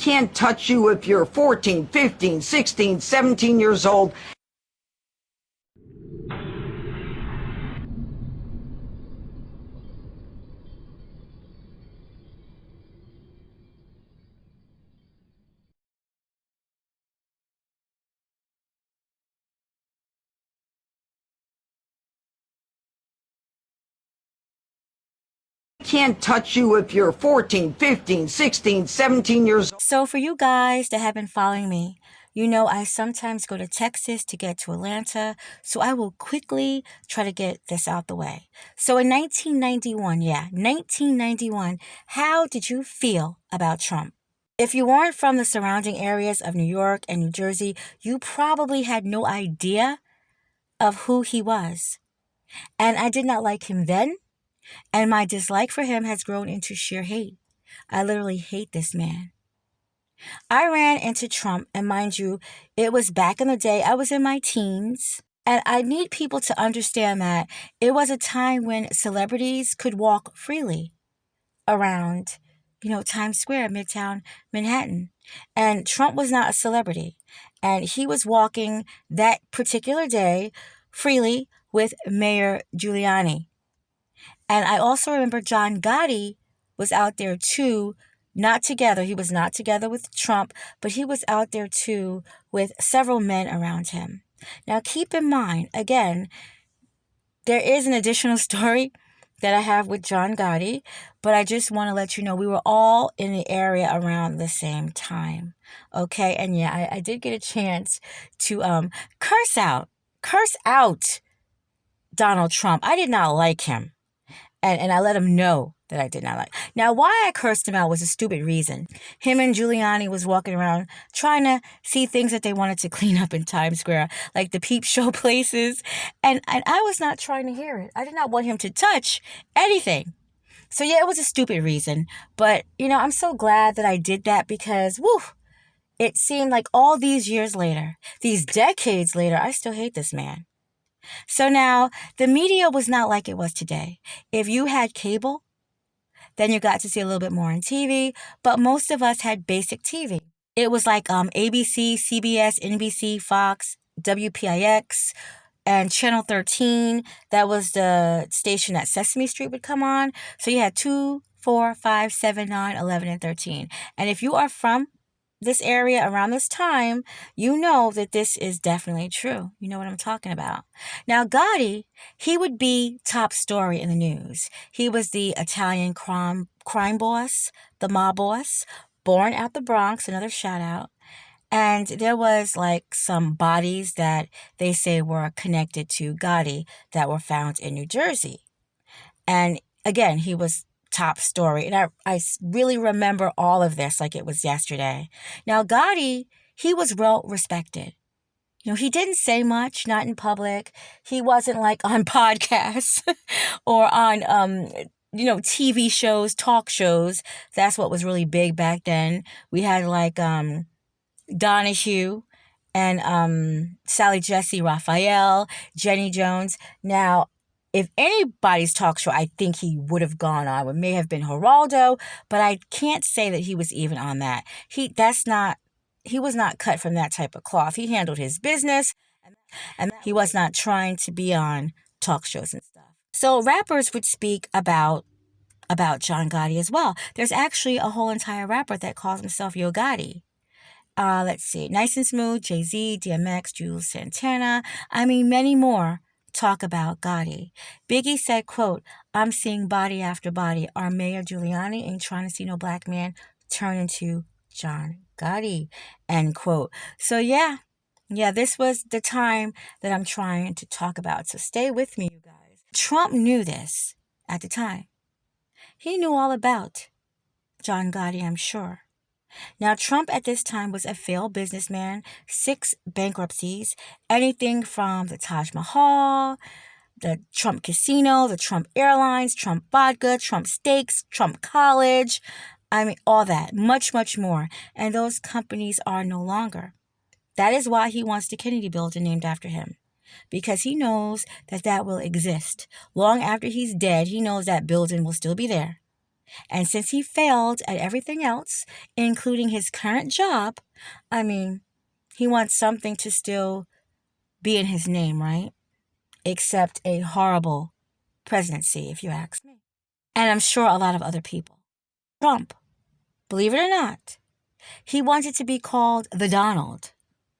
Can't touch you if you're 14, 15, 16, 17 years old. Can't touch you if you're 14, 15, 16, 17 years old. So for you guys that have been following me, you know I sometimes go to Texas to get to Atlanta, so I will quickly try to get this out the way. So in 1991, how did you feel about Trump? If you weren't from the surrounding areas of New York and New Jersey, you probably had no idea of who he was. And I did not like him then, and my dislike for him has grown into sheer hate. I literally hate this man. I ran into Trump, and mind you, it was back in the day. I was in my teens. And I need people to understand that it was a time when celebrities could walk freely around, Times Square, Midtown Manhattan. And Trump was not a celebrity. And he was walking that particular day freely with Mayor Giuliani. And I also remember John Gotti was out there too, not together. He was not together with Trump, but he was out there too with several men around him. Now, keep in mind, again, there is an additional story that I have with John Gotti, but I just want to let you know we were all in the area around the same time. Okay, and yeah, I did get a chance to curse out Donald Trump. I did not like him. And I let him know that I did not like. Now, why I cursed him out was a stupid reason. Him and Giuliani was walking around trying to see things that they wanted to clean up in Times Square, like the peep show places. And I was not trying to hear it. I did not want him to touch anything. So, yeah, it was a stupid reason. But, I'm so glad that I did that because, it seemed like all these years later, these decades later, I still hate this man. So now, the media was not like it was today. If you had cable, then you got to see a little bit more on TV, but most of us had basic TV. It was like ABC, CBS, NBC, Fox, WPIX, and Channel 13. That was the station that Sesame Street would come on. So you had 2, 4, 5, 7, 9, 11, and 13. And if you are from this area around this time, you know that this is definitely true. You know what I'm talking about. Now, Gotti, he would be top story in the news. He was the Italian crime boss, the mob boss, born out the Bronx, another shout out. And there was like some bodies that they say were connected to Gotti that were found in New Jersey. And again, he was top story. And I really remember all of this like it was yesterday. Now, Gotti, he was well respected. He didn't say much, not in public. He wasn't like on podcasts or on, TV shows, talk shows. That's what was really big back then. We had like Donahue and Sally Jesse Raphael, Jenny Jones. Now, if anybody's talk show, I think he would have gone on. It may have been Geraldo, but I can't say that he was even on that. He was not cut from that type of cloth. He handled his business, and he was not trying to be on talk shows and stuff. So rappers would speak about John Gotti as well. There's actually a whole entire rapper that calls himself Yo Gotti. Let's see, Nice and Smooth, Jay-Z, DMX, Jules Santana. I mean, many more talk about Gotti. Biggie said, quote, "I'm seeing body after body. Our Mayor Giuliani ain't trying to see no black man turn into John Gotti," end quote. So yeah, this was the time that I'm trying to talk about. So stay with me, you guys. Trump knew this at the time. He knew all about John Gotti, I'm sure. Now, Trump at this time was a failed businessman, 6 bankruptcies, anything from the Taj Mahal, the Trump Casino, the Trump Airlines, Trump Vodka, Trump Steaks, Trump College. I mean, all that, much, much more. And those companies are no longer. That is why he wants the Kennedy building named after him, because he knows that will exist. Long after he's dead, he knows that building will still be there. And since he failed at everything else, including his current job, I mean, he wants something to still be in his name, right? Except a horrible presidency, if you ask me. And I'm sure a lot of other people. Trump, believe it or not, he wanted to be called the Donald.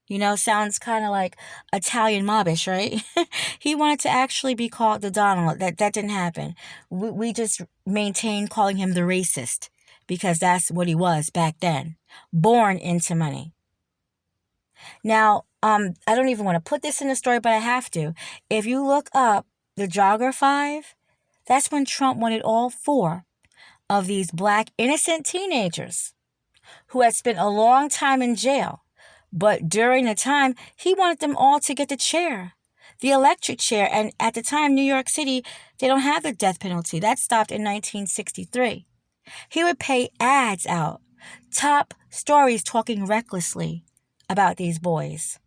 You know, sounds kind of like Italian mobbish, right? He wanted to actually be called the Donald. That didn't happen. We just maintained calling him the racist because that's what he was back then. Born into money. Now, I don't even want to put this in the story, but I have to. If you look up the Jogger 5, that's when Trump wanted all 4 of these black innocent teenagers who had spent a long time in jail. But during the time, he wanted them all to get the chair, the electric chair. And at the time, New York City, they don't have the death penalty. That stopped in 1963. He would pay ads out, top stories talking recklessly about these boys.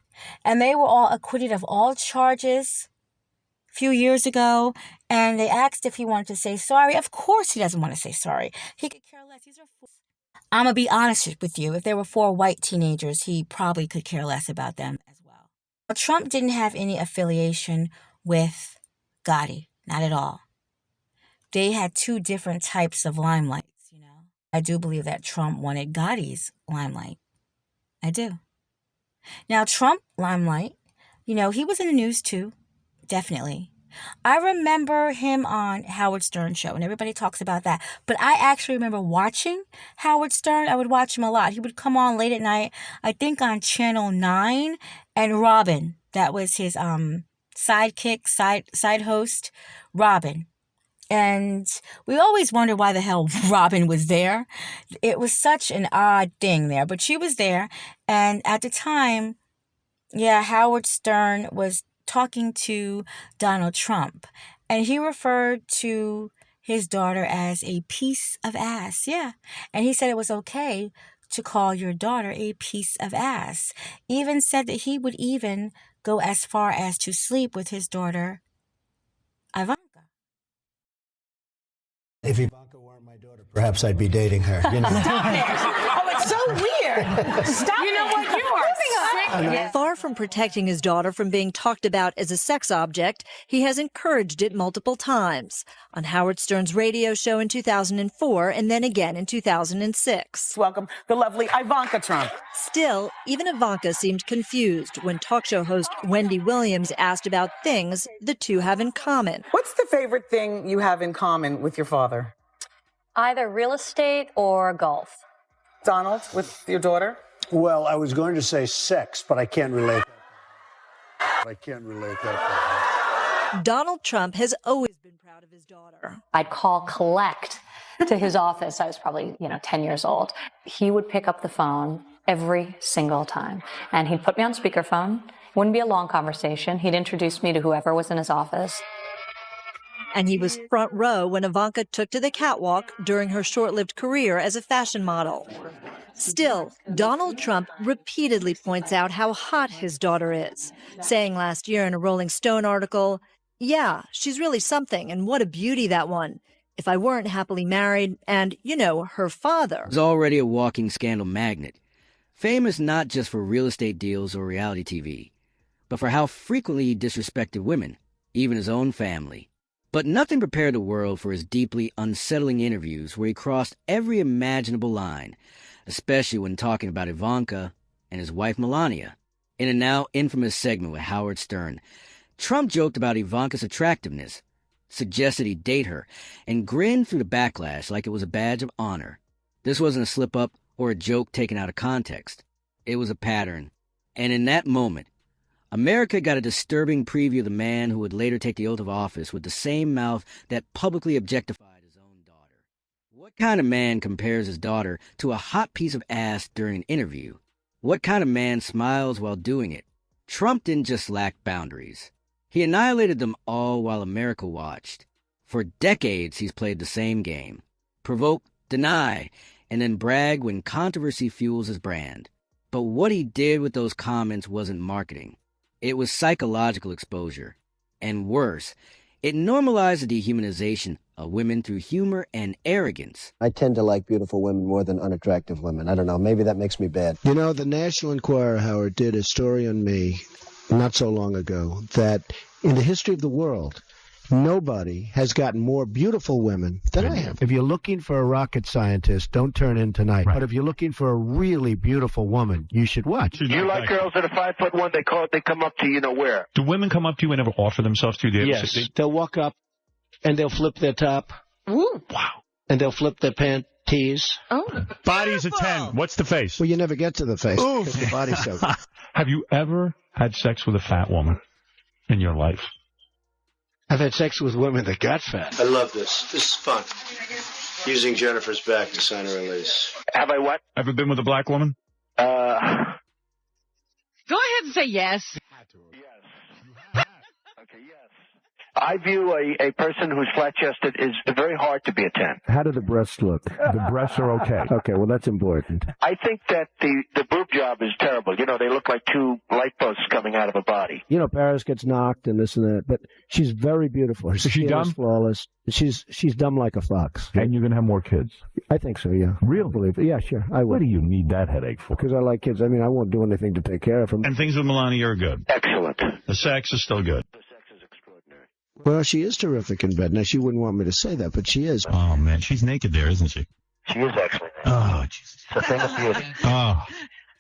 And they were all acquitted of all charges a few years ago. And they asked if he wanted to say sorry. Of course he doesn't want to say sorry. He could care less. These are fools. I'm going to be honest with you. If there were 4 white teenagers, he probably could care less about them as well. But Trump didn't have any affiliation with Gotti. Not at all. They had 2 different types of limelights, you know. I do believe that Trump wanted Gotti's limelight. I do. Now, Trump limelight, you know, he was in the news too. Definitely. I remember him on Howard Stern show, and everybody talks about that. But I actually remember watching Howard Stern. I would watch him a lot. He would come on late at night, I think on Channel 9, and Robin, that was his sidekick, side host, Robin. And we always wondered why the hell Robin was there. It was such an odd thing there, but she was there. And at the time, yeah, Howard Stern was talking to Donald Trump, and he referred to his daughter as a piece of ass. Yeah. And he said it was okay to call your daughter a piece of ass. Even said that he would even go as far as to sleep with his daughter, Ivanka. If Ivanka weren't my daughter, perhaps I'd be dating her. You know? Stop it. Oh, it's so weird. Stop it. You know what? You are sick. Far from protecting his daughter from being talked about as a sex object, he has encouraged it multiple times. On Howard Stern's radio show in 2004 and then again in 2006. Welcome the lovely Ivanka Trump. Still, even Ivanka seemed confused when talk show host Wendy Williams asked about things the two have in common. What's the favorite thing you have in common with your father? Either real estate or golf. Donald, with your daughter? Well, I was going to say sex, but I can't relate that. Donald Trump has always been proud of his daughter. I'd call collect to his office. I was probably, 10 years old. He would pick up the phone every single time, and he'd put me on speakerphone. It wouldn't be a long conversation. He'd introduce me to whoever was in his office. And he was front row when Ivanka took to the catwalk during her short-lived career as a fashion model. Still, Donald Trump repeatedly points out how hot his daughter is, saying last year in a Rolling Stone article, "Yeah, she's really something, and what a beauty, that one. If I weren't happily married and, her father." Was already a walking scandal magnet, famous not just for real estate deals or reality TV, but for how frequently he disrespected women, even his own family. But nothing prepared the world for his deeply unsettling interviews where he crossed every imaginable line, especially when talking about Ivanka and his wife Melania. In a now infamous segment with Howard Stern, Trump joked about Ivanka's attractiveness, suggested he'd date her, and grinned through the backlash like it was a badge of honor. This wasn't a slip-up or a joke taken out of context. It was a pattern. And in that moment, America got a disturbing preview of the man who would later take the oath of office with the same mouth that publicly objectified his own daughter. What kind of man compares his daughter to a hot piece of ass during an interview? What kind of man smiles while doing it? Trump didn't just lack boundaries. He annihilated them all while America watched. For decades, he's played the same game. Provoke, deny, and then brag when controversy fuels his brand. But what he did with those comments wasn't marketing. It was psychological exposure. And worse, it normalized the dehumanization a women through humor and arrogance. I tend to like beautiful women more than unattractive women. I don't know. Maybe that makes me bad. You know, the National Enquirer, Howard, did a story on me not so long ago that in the history of the world, nobody has gotten more beautiful women than I have. If you're looking for a rocket scientist, don't turn in tonight. Right. But if you're looking for a really beautiful woman, you should watch. You like girls that are 5'1", they come up to you know where. Do women come up to you and ever offer themselves to you? Yes. They'll walk up and they'll flip their top. Ooh. Wow. And they'll flip their panties. Oh. Body's a 10. What's the face? Well, you never get to the face because the body's so good. Have you ever had sex with a fat woman in your life? I've had sex with women that got fat. I love this. This is fun. Using Jennifer's back to sign a release. Have I what? Ever been with a black woman? Go ahead and say yes. Yes. Okay, yes. I view a person who's flat-chested is very hard to be a 10. How do the breasts look? The breasts are okay. Okay, well, that's important. I think that the boob job is terrible. You know, they look like two light posts coming out of a body. You know, Paris gets knocked and this and that, but she's very beautiful. Her Is she skin dumb? is flawless. She's dumb like a fox. And you're going to have more kids? I think so, yeah. Really? I believe it. Yeah, sure, I What would. do you need that headache for? Because I like kids. I mean, I won't do anything to take care of them. And things with Melania are good. Excellent. The sex is still good. The sex is extraordinary. Well, she is terrific in bed. Now, she wouldn't want me to say that, but she is. Oh, man. She's naked there, isn't she? She is actually. Oh, Jesus. It's a thing of beauty. Oh,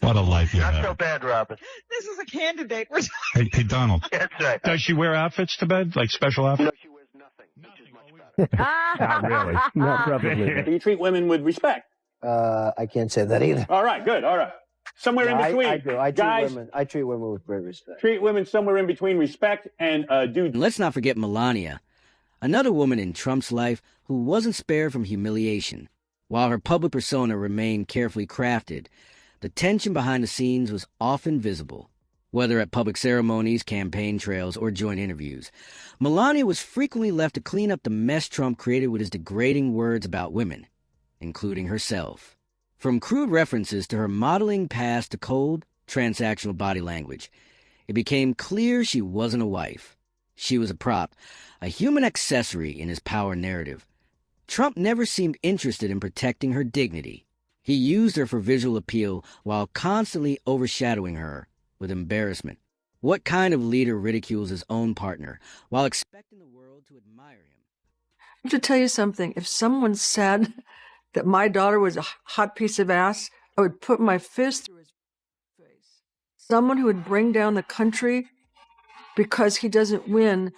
what a life you Not have. so bad, Robin. This is a candidate. Hey, Donald. That's right. Does she wear outfits to bed? Like special outfits? No, she wears nothing, which is much better. Not really. Not probably. Do you treat women with respect? I can't say that either. All right, good. All right. Somewhere in between. I do. I treat women with great respect. Treat women somewhere in between respect and due. And let's not forget Melania, another woman in Trump's life who wasn't spared from humiliation. While her public persona remained carefully crafted, the tension behind the scenes was often visible. Whether at public ceremonies, campaign trails, or joint interviews, Melania was frequently left to clean up the mess Trump created with his degrading words about women, including herself. From crude references to her modeling past to cold, transactional body language, it became clear she wasn't a wife. She was a prop, a human accessory in his power narrative. Trump never seemed interested in protecting her dignity. He used her for visual appeal while constantly overshadowing her with embarrassment. What kind of leader ridicules his own partner while expecting the world to admire him? I have to tell you something. If someone said that my daughter was a hot piece of ass, I would put my fist through his face. Someone who would bring down the country because he doesn't win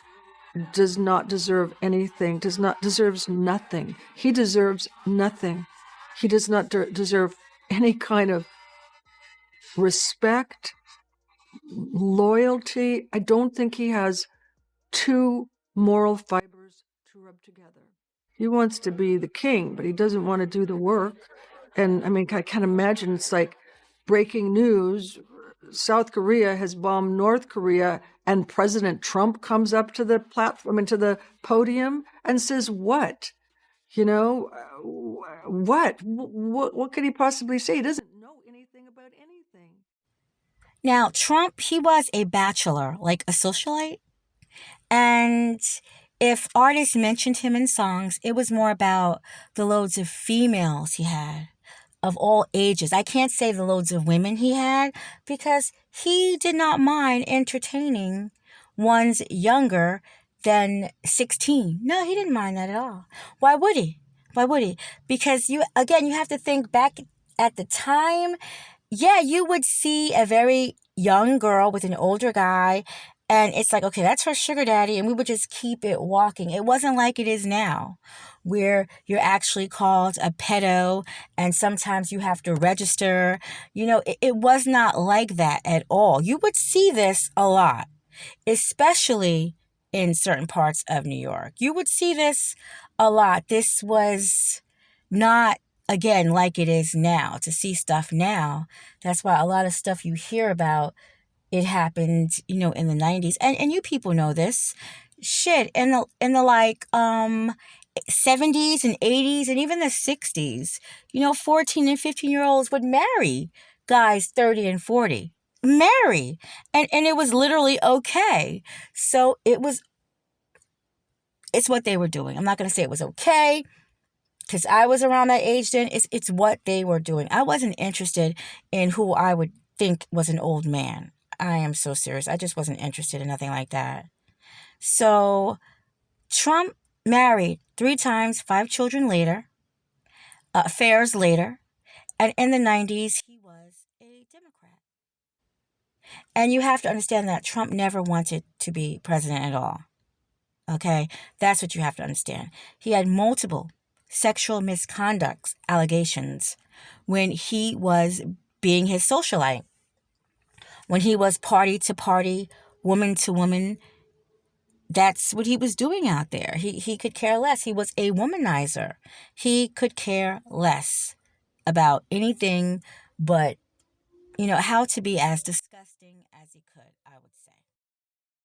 does not deserve anything, deserves nothing. He deserves nothing. He does not deserve any kind of respect, loyalty. I don't think he has two moral fibers to rub together. He wants to be the king, but he doesn't want to do the work. And I mean, I can't imagine it's like breaking news. South Korea has bombed North Korea, and President Trump comes up to the platform and to the podium and says, "What? You know, what could he possibly say? He doesn't know anything about anything." Now, Trump, he was a bachelor, like a socialite. And if artists mentioned him in songs, it was more about the loads of females he had of all ages. I can't say the loads of women he had because he did not mind entertaining ones younger than 16. No, he didn't mind that at all. Why would he? Why would he? Because you have to think back at the time. Yeah, you would see a very young girl with an older guy, and it's like, okay, that's her sugar daddy, and we would just keep it walking. It wasn't like it is now, where you're actually called a pedo, and sometimes you have to register. You know, it was not like that at all. You would see this a lot, especially in certain parts of New York. You would see this a lot. This was not, again, like it is now. To see stuff now, that's why a lot of stuff you hear about, it happened, in the 90s. And you people know this. Shit, in the like 70s and 80s and even the 60s, 14 and 15-year-olds would marry guys 30 and 40. Marry. And it was literally okay. So it was It's what they were doing. I'm not going to say it was okay because I was around that age then. It's what they were doing. I wasn't interested in who I would think was an old man. I am so serious. I just wasn't interested in nothing like that. So Trump married 3 times, 5 children later, affairs later, and in the 90s, he was a Democrat. And you have to understand that Trump never wanted to be president at all. Okay? That's what you have to understand. He had multiple sexual misconduct allegations when he was being his socialite, when he was party to party, woman to woman. That's what he was doing out there. He could care less. He was a womanizer. He could care less about anything but, how to be as disgusting as he could, I would say.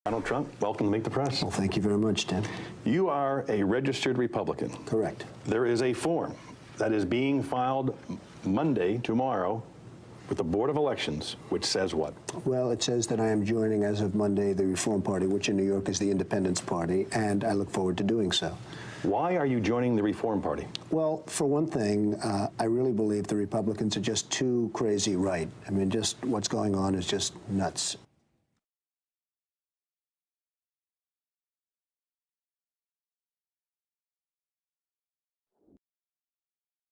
Donald Trump, welcome to Meet the Press. Well, thank you very much, Ted. You are a registered Republican. Correct. There is a form that is being filed Monday, tomorrow, with the Board of Elections, which says what? Well, it says that I am joining, as of Monday, the Reform Party, which in New York is the Independence Party, and I look forward to doing so. Why are you joining the Reform Party? Well, for one thing, I really believe the Republicans are just too crazy right. I mean, just what's going on is just nuts.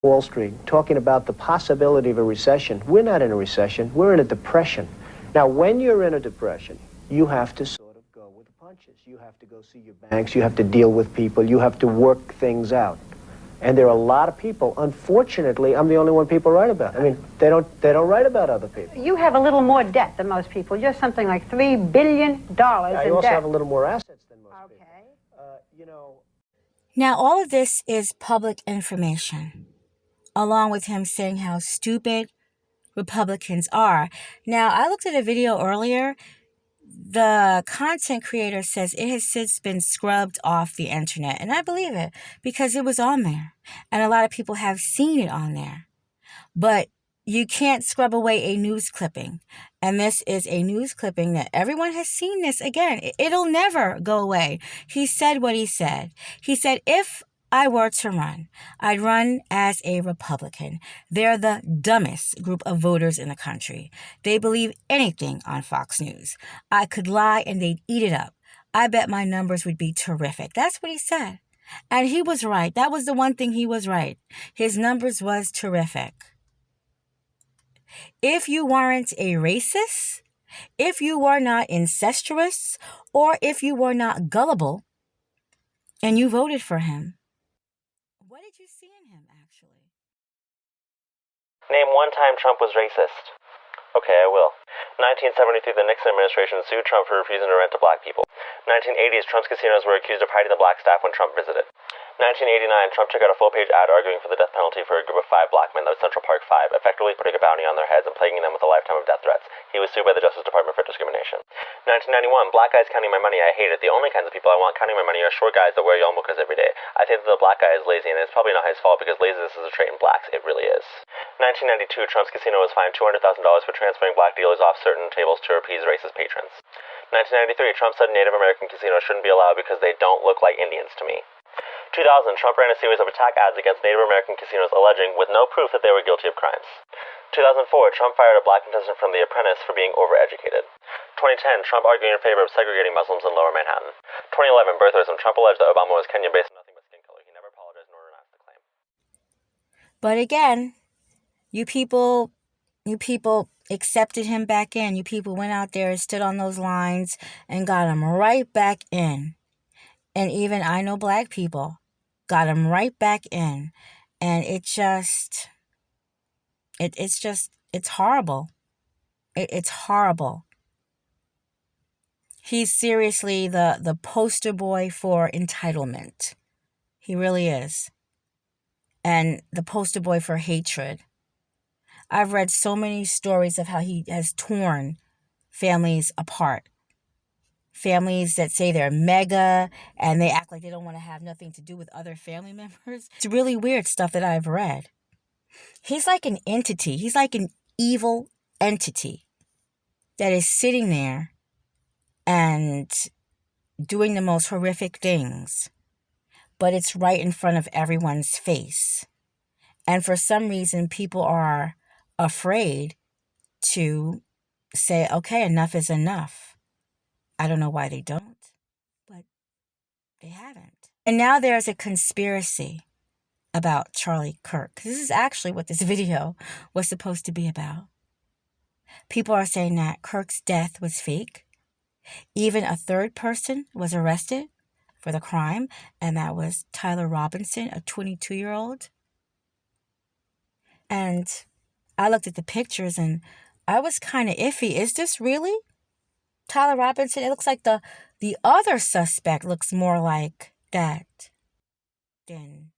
Wall Street, talking about the possibility of a recession. We're not in a recession. We're in a depression. Now, when you're in a depression, you have to sort of go with the punches. You have to go see your banks. You have to deal with people. You have to work things out. And there are a lot of people. Unfortunately, I'm the only one people write about. I mean, they don't write about other people. You have a little more debt than most people. You're something like $3 billion in debt. You also have a little more assets than most people. Now, all of this is public information, along with him saying how stupid Republicans are. Now, I looked at a video earlier. The content creator says it has since been scrubbed off the internet. And I believe it because it was on there. And a lot of people have seen it on there. But you can't scrub away a news clipping. And this is a news clipping that everyone has seen this again. It'll never go away. He said what he said. He said, if I were to run, I'd run as a Republican. They're the dumbest group of voters in the country. They believe anything on Fox News. I could lie and they'd eat it up. I bet my numbers would be terrific. That's what he said. And he was right. That was the one thing he was right. His numbers was terrific. If you weren't a racist, if you were not incestuous, or if you were not gullible, and you voted for him, what did you see in him, actually? Name one time Trump was racist. Okay, I will. 1973, the Nixon administration sued Trump for refusing to rent to black people. 1980s, Trump's casinos were accused of hiding the black staff when Trump visited. 1989, Trump took out a full-page ad arguing for the death penalty for a group of 5 black men that was Central Park 5, effectively putting a bounty on their heads and plaguing them with a lifetime of death threats. He was sued by the Justice Department for discrimination. 1991, black guys counting my money I hate it. The only kinds of people I want counting my money are short guys that wear yarmulkes every day. I think that the black guy is lazy, and it's probably not his fault because laziness is a trait in blacks. It really is. 1992, Trump's casino was fined $200,000 for transferring black dealers off certain tables to appease racist patrons. 1993, Trump said Native American casinos shouldn't be allowed because they don't look like Indians to me. 2000, Trump ran a series of attack ads against Native American casinos alleging, with no proof, that they were guilty of crimes. 2004, Trump fired a black contestant from The Apprentice for being overeducated. 2010, Trump arguing in favor of segregating Muslims in Lower Manhattan. 2011, birtherism. Trump alleged that Obama was Kenyan based on nothing but skin color. He never apologized nor renounced the claim. But again, you people accepted him back in. You people went out there and stood on those lines and got him right back in. And even I know black people got him right back in. And it's horrible. It's horrible. He's seriously the poster boy for entitlement. He really is. And the poster boy for hatred. I've read so many stories of how he has torn families apart. Families that say they're mega and they act like they don't want to have nothing to do with other family members. It's really weird stuff that I've read. He's like an entity. He's like an evil entity that is sitting there and doing the most horrific things but it's right in front of everyone's face. And for some reason, people are afraid to say, okay, enough is enough. I don't know why they don't, but they haven't. And now there's a conspiracy about Charlie Kirk. This is actually what this video was supposed to be about. People are saying that Kirk's death was fake. Even a third person was arrested for the crime, and that was Tyler Robinson, a 22-year-old. And I looked at the pictures and I was kind of iffy. Is this really Tyler Robinson? It looks like the other suspect looks more like that than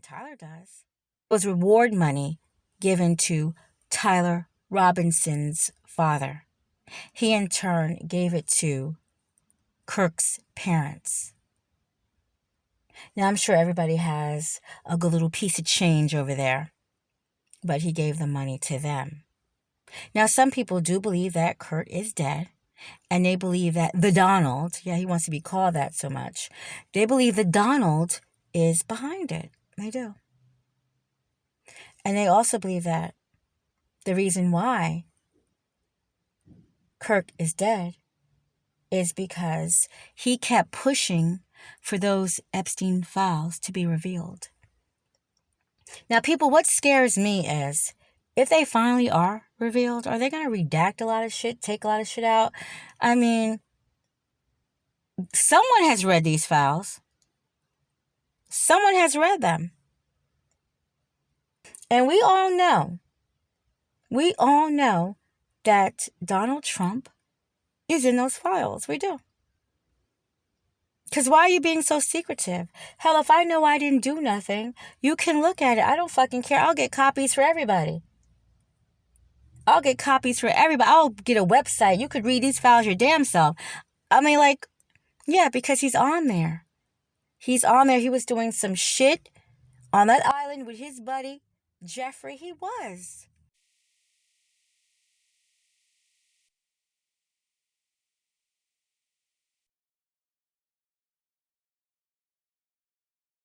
Tyler does. It was reward money given to Tyler Robinson's father. He in turn gave it to Kirk's parents. Now I'm sure everybody has a good little piece of change over there, but he gave the money to them. Now some people do believe that Kirk is dead, and they believe that the Donald, yeah, he wants to be called that so much, they believe the Donald is behind it. They do. And they also believe that the reason why Kirk is dead is because he kept pushing for those Epstein files to be revealed. Now, people, what scares me is if they finally are revealed, are they going to redact a lot of shit, take a lot of shit out? I mean, someone has read these files. Someone has read them. And we all know that Donald Trump is in those files. We do. Because why are you being so secretive? Hell, if I know I didn't do nothing, you can look at it. I don't fucking care. I'll get copies for everybody. I'll get copies for everybody. I'll get a website. You could read these files your damn self. I mean, like, yeah, because he's on there. He's on there. He was doing some shit on that island with his buddy, Jeffrey. He was.